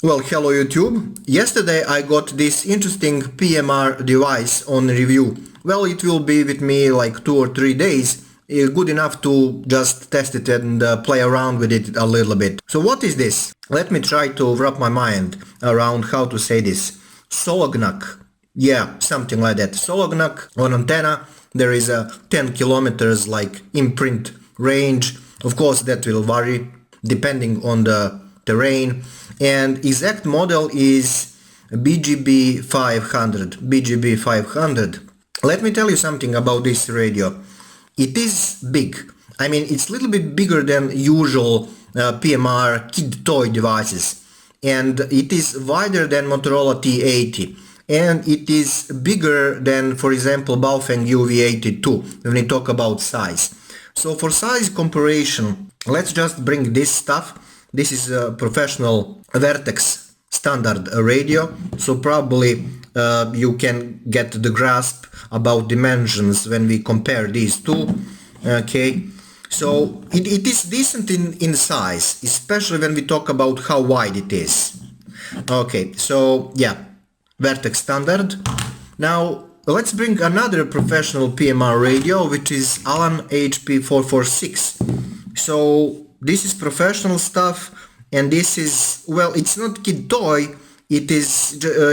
Well, hello YouTube. Yesterday I got this interesting PMR device on review. Well, it will be with me like 2 or 3 days. Good enough to just test it and play around with it a little bit. So what is this? Let me try to wrap my mind around how to say this. SOLOGNAC. Yeah, something like that. SOLOGNAC on antenna. There is a 10 kilometers like imprint range. Of course that will vary depending on the terrain, and exact model is BGB 500. BGB 500. Let me tell you something about this radio. It is big. I mean, it's a little bit bigger than usual PMR kid toy devices, and it is wider than Motorola T80, and it is bigger than, for example, Baofeng UV82 when we talk about size. So for size comparison, let's just bring this stuff. This is a professional Vertex standard radio, so probably you can get the grasp about dimensions when we compare these two. Okay, so it is decent in size, especially when we talk about how wide it is. Okay, so yeah, Vertex standard. Now let's bring another professional PMR radio, which is Alan HP446. So this is professional stuff, and this is, well, it's not kid toy. It is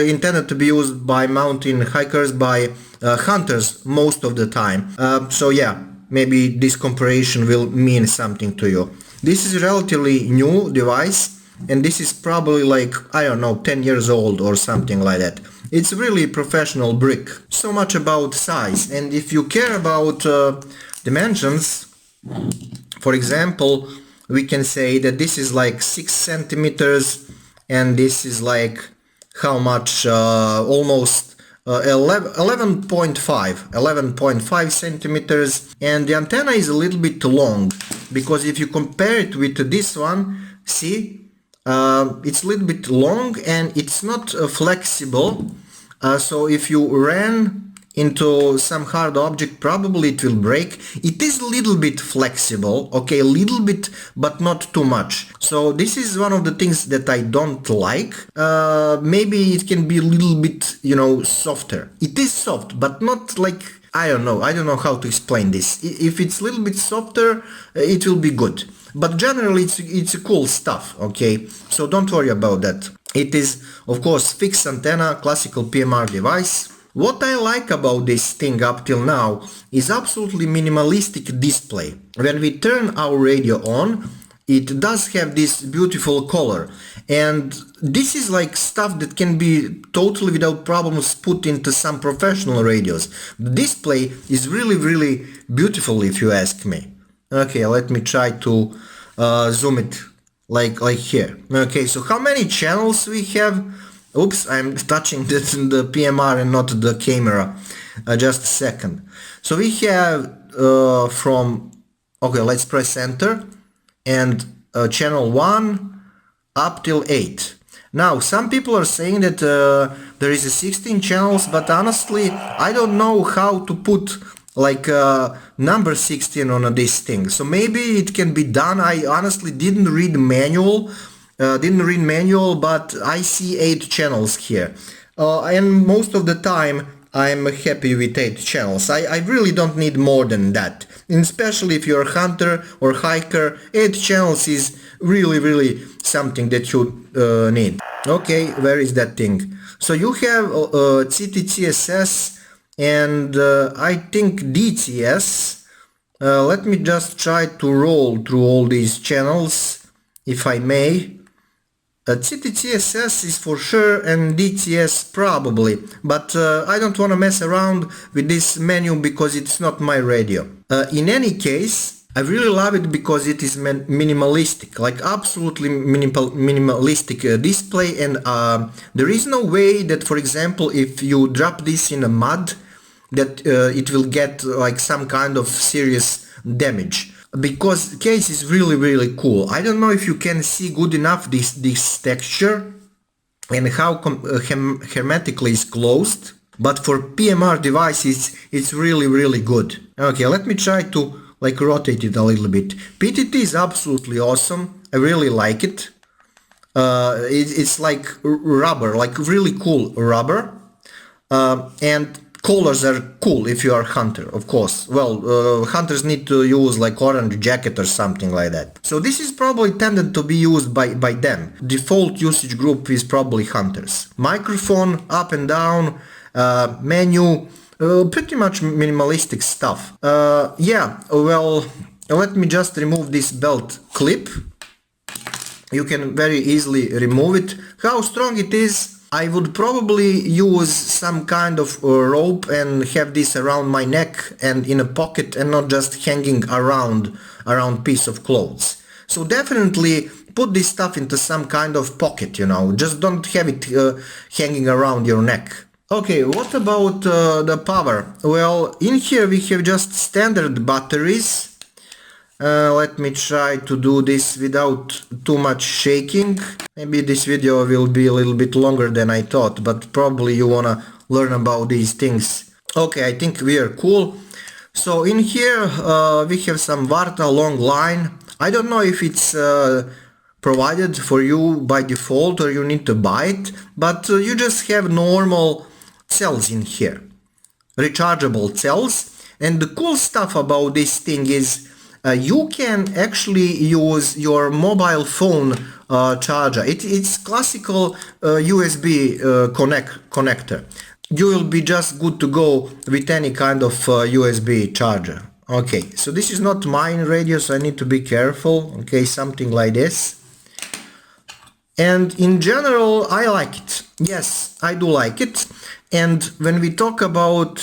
intended to be used by mountain hikers, by hunters most of the time. So yeah, maybe this comparison will mean something to you. This is a relatively new device, and this is probably like, I don't know, 10 years old or something like that. It's really professional brick. So much about size, and if you care about dimensions, for example, we can say that this is like 6 centimeters, and this is like how much, almost 11.5 centimeters, and the antenna is a little bit long, because if you compare it with this one, see, it's a little bit long and it's not flexible, so if you ran into some hard object, probably it will break. It is a little bit flexible, okay, a little bit, but not too much. So this is one of the things that I don't like. Maybe it can be a little bit, softer. It is soft, but not like, I don't know how to explain this. If it's a little bit softer, it will be good. But generally it's a cool stuff, okay? So don't worry about that. It is, of course, fixed antenna, classical PMR device. What I like about this thing up till now is absolutely minimalistic display. When we turn our radio on, it does have this beautiful color, and this is like stuff that can be totally without problems put into some professional radios. The display is really beautiful, if you ask me. Okay, let me try to zoom it like here. Okay, so how many channels we have? Oops, I'm touching the PMR and not the camera. Just a second. So we have okay, let's press enter, and channel 1 up till 8. Now, some people are saying that there is a 16 channels, but honestly, I don't know how to put like number 16 on this thing. So maybe it can be done. I honestly didn't read manual. But I see 8 channels here, and most of the time I'm happy with 8 channels. I really don't need more than that, and especially if you're a hunter or hiker, 8 channels is really something that you need. Okay, where is that thing? So you have CTCSS and I think DCS. Let me just try to roll through all these channels, if I may. CTCSS is for sure, and DCS probably, but I don't want to mess around with this menu because it's not my radio. In any case, I really love it because it is minimalistic, like absolutely minimalistic display, and there is no way that, for example, if you drop this in a mud, that it will get like some kind of serious damage. Because the case is really cool. I don't know if you can see good enough this texture and how hermetically is closed, but for PMR devices it's really good. Okay, let me try to like rotate it a little bit. PTT is absolutely awesome. I really like it. It's like rubber, like really cool rubber, and colors are cool if you are hunter, of course. Well, hunters need to use like orange jacket or something like that. So this is probably tended to be used by them. Default usage group is probably hunters. Microphone, up and down, menu, pretty much minimalistic stuff. Yeah, well, let me just remove this belt clip. You can very easily remove it. How strong it is? I would probably use some kind of rope and have this around my neck and in a pocket and not just hanging around piece of clothes. So definitely put this stuff into some kind of pocket, you know, just don't have it hanging around your neck. Okay, what about the power? Well, in here we have just standard batteries. Let me try to do this without too much shaking. Maybe this video will be a little bit longer than I thought, but probably you wanna learn about these things. Okay, I think we are cool. So in here we have some Varta long line. I don't know if it's provided for you by default or you need to buy it, but you just have normal cells in here, rechargeable cells. And the cool stuff about this thing is you can actually use your mobile phone charger. It's classical USB connector. You will be just good to go with any kind of USB charger. Okay, so this is not mine radio, so I need to be careful. Okay, something like this. And in general, I like it. Yes, I do like it. And when we talk about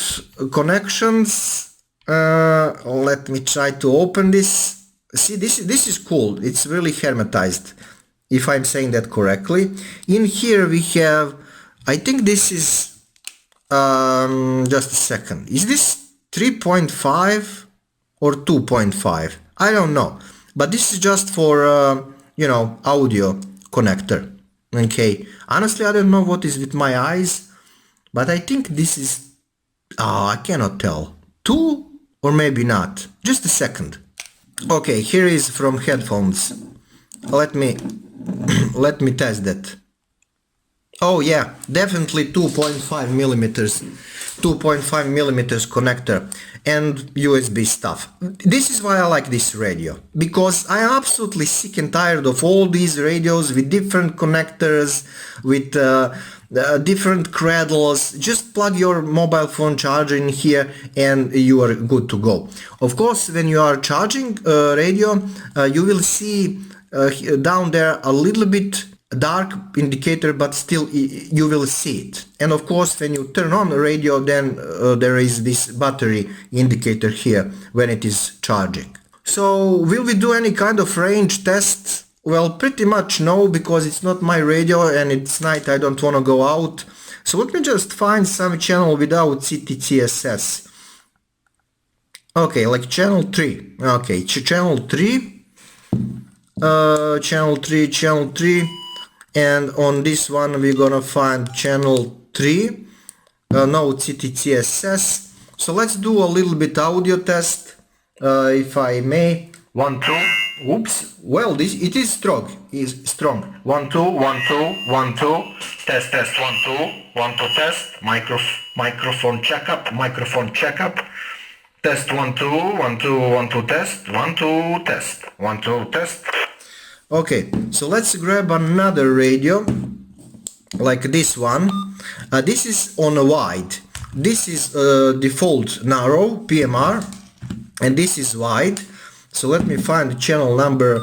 connections, let me try to open this. See, this is cool. It's really hermetized, if I'm saying that correctly. In here we have, I think this is just a second. Is this 3.5 or 2.5? I don't know. But this is just for you know, audio connector. Okay. Honestly, I don't know what is with my eyes, but I think this is I cannot tell. 2 or maybe not. Just a second. Okay, here is from headphones. Let me test that. Oh yeah, definitely 2.5 millimeters. 2.5 millimeters connector and USB stuff. This is why I like this radio, because I am absolutely sick and tired of all these radios with different connectors, with different cradles. Just plug your mobile phone charger in here and you are good to go. Of course, when you are charging radio, you will see down there a little bit dark indicator, but still you will see it. And of course, when you turn on the radio, then there is this battery indicator here when it is charging. So will we do any kind of range test? Well, pretty much no, because it's not my radio and it's night, I don't want to go out. So let me just find some channel without CTCSS. Okay, like channel 3. Okay, channel 3. Channel 3. And on this one we're gonna find channel 3. No CTCSS. So let's do a little bit audio test, if I may. 1 2. Oops. Well, it is strong. 1 2 1 2 1 2. Test 1 2 1 2 test. Microphone checkup. Test 1 2 1 2 1 2 test. 1 2 test. 1 2 test. Okay, so let's grab another radio like this one. This is on a wide. This is default narrow PMR, and this is wide. So let me find channel number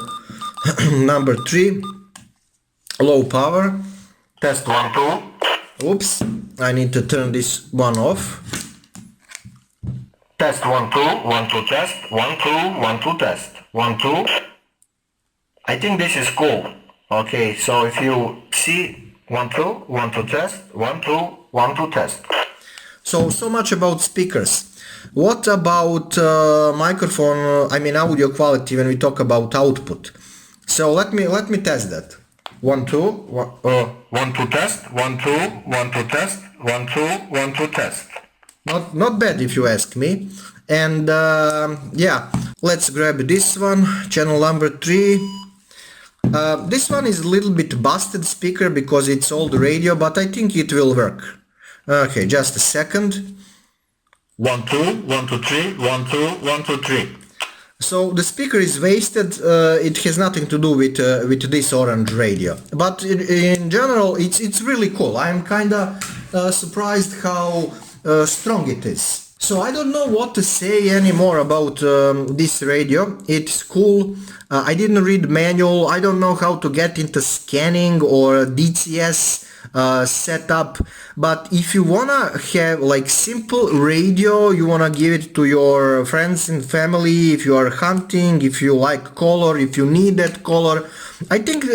number 3, low power. Test 1 2. Oops, I need to turn this one off. Test 1 2 1 2 test. 1 2 1 2 test. 1 2. I think this is cool. Okay, so if you see 1 2 1 2 test. 1 2 1 2 test. So much about speakers. What about microphone, I mean audio quality when we talk about output? So let me test that. 1 2 1 2 test. 1 2 1 2 test. 1 2 1 2 test. Not bad if you ask me. And yeah, let's grab this one, channel number 3. This one is a little bit busted speaker because it's old radio, but I think it will work. Okay, just a second. 1 2 1 2 3 1 2 1 2 3. So the speaker is wasted. It has nothing to do with this orange radio, but in general it's really cool. I'm kinda surprised how strong it is. So I don't know what to say anymore about this radio. It's cool. I didn't read manual. I don't know how to get into scanning or DCS setup. But if you wanna have like simple radio, you wanna give it to your friends and family. If you are hunting, if you like color, if you need that color, I think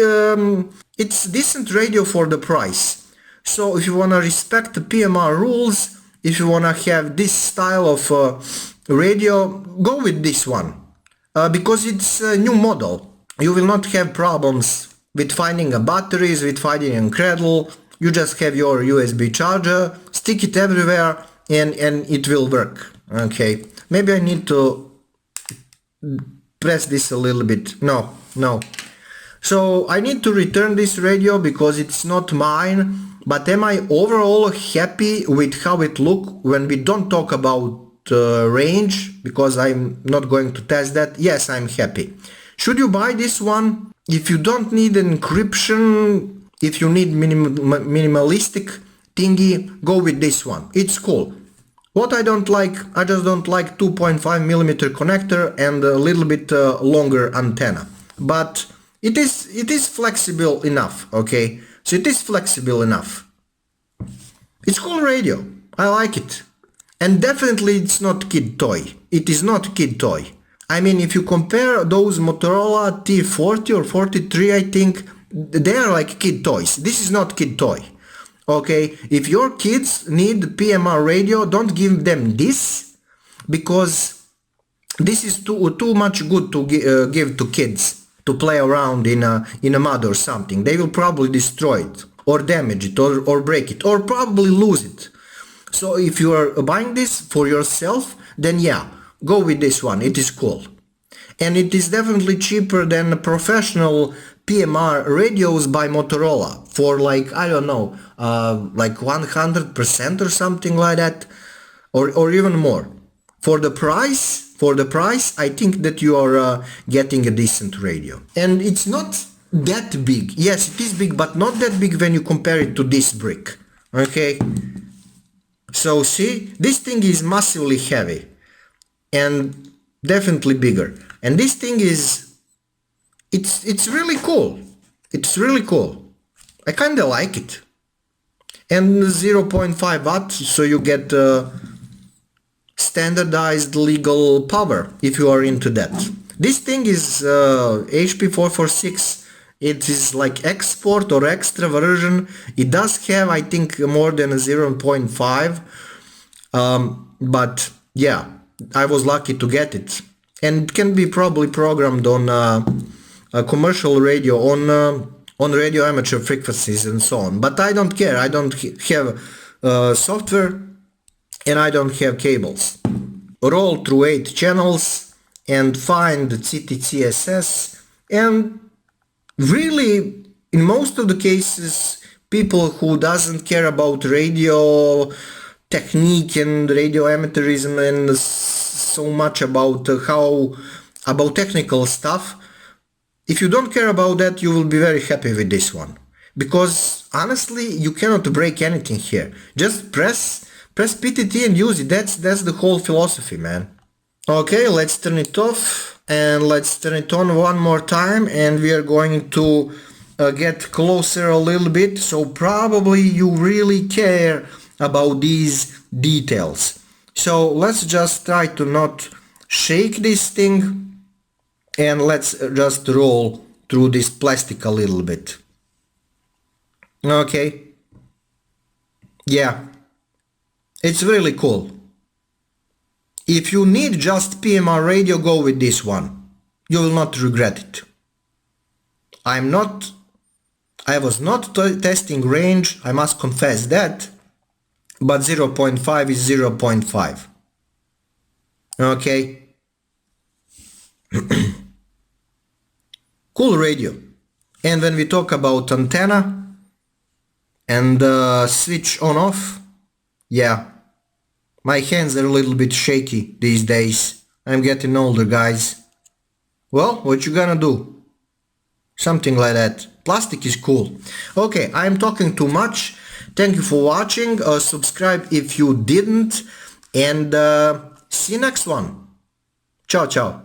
it's decent radio for the price. So if you wanna respect the PMR rules, if you wanna have this style of radio, go with this one. Because it's a new model. You will not have problems with finding a batteries, with finding a cradle. You just have your USB charger, stick it everywhere, and it will work. Okay, maybe I need to press this a little bit. No. So I need to return this radio because it's not mine. But am I overall happy with how it looks when we don't talk about range? Because I'm not going to test that. Yes, I'm happy. Should you buy this one? If you don't need encryption, if you need minimalistic thingy, go with this one. It's cool. What I don't like, I just don't like 2.5mm connector and a little bit longer antenna. But it is flexible enough, okay? So it is flexible enough. It's cool radio. I like it. And definitely it's not kid toy. It is not kid toy. I mean, if you compare those Motorola T40 or 43, I think they are like kid toys. This is not kid toy. Okay, if your kids need PMR radio, don't give them this, because this is too much good to give to kids to play around in a mud or something. They will probably destroy it or damage it or break it or probably lose it. So if you are buying this for yourself, then yeah, go with this one. It is cool. And it is definitely cheaper than professional PMR radios by Motorola for like, I don't know, like 100% or something like that, or even more. For the price, I think that you are getting a decent radio. And it's not that big. Yes, it is big, but not that big when you compare it to this brick. Okay? So see, this thing is massively heavy and definitely bigger. And this thing is, it's really cool. It's really cool. I kinda like it. And 0.5 watts, so you get standardized legal power if you are into that. This thing is HP446. It is like export or extra version. It does have, I think, more than a 0.5, but yeah, I was lucky to get it. And it can be probably programmed on a commercial radio, on radio amateur frequencies and so on. But I don't care. I don't have software and I don't have cables. Roll through 8 channels and find CTCSS, and really, in most of the cases, people who doesn't care about radio technique and radio amateurism and so much about about technical stuff, if you don't care about that, you will be very happy with this one. Because honestly, you cannot break anything here. Just press PTT and use it. That's the whole philosophy, man. Okay, let's turn it off and let's turn it on one more time, and we are going to get closer a little bit. So probably you really care about these details. So let's just try to not shake this thing, and let's just roll through this plastic a little bit. Okay. Yeah. It's really cool. If you need just PMR radio, go with this one. You will not regret it. I was not testing range, I must confess that, but 0.5 is 0.5. Okay. Cool radio. And when we talk about antenna and switch on off, yeah, my hands are a little bit shaky these days. I'm getting older, guys. Well, what you gonna do? Something like that. Plastic is cool. Okay, I'm talking too much. Thank you for watching. Subscribe if you didn't. And see you next one. Ciao, ciao.